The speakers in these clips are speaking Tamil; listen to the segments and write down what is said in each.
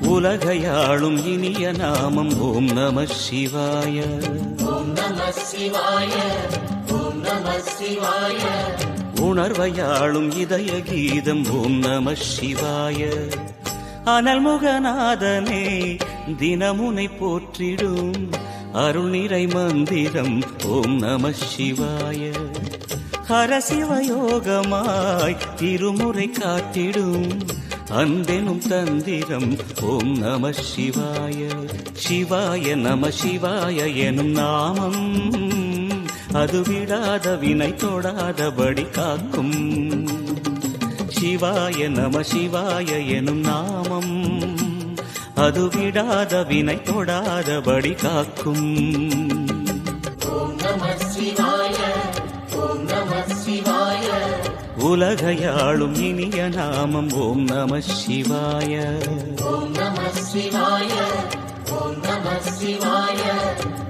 உலகையாளும் இனிய நாமம் ஓம் நம சிவாய. உணர்வையாளும் இதய கீதம் ஓம் நம சிவாய. அனல்முகநாதனே தினமுனை போற்றிடும் அருள் நிறை மந்திரம் ஓம் நம சிவாய. ஹரசிவயோகமாய் திருமுறை காட்டிடும் அன்பெனும் தந்திரம் ஓம் நம சிவாய. சிவாய நம சிவாய எனும் நாமம் அது விடாத வினை தொடாதபடி காக்கும். சிவாய நம சிவாய எனும் நாமம் அது விடாத வினை தொடாதபடி காக்கும். உலகையாளும் இனிய நாமம் ஓம் நம சிவாய.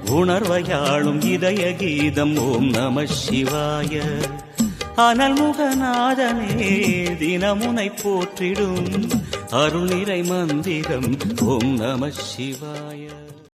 உணர்வையாளும் இதய கீதம் ஓம் நம சிவாய. அனல்முகநாதனே தினமுனை போற்றிடும் அருள் நிறை மந்திரம் ஓம் நம சிவாய.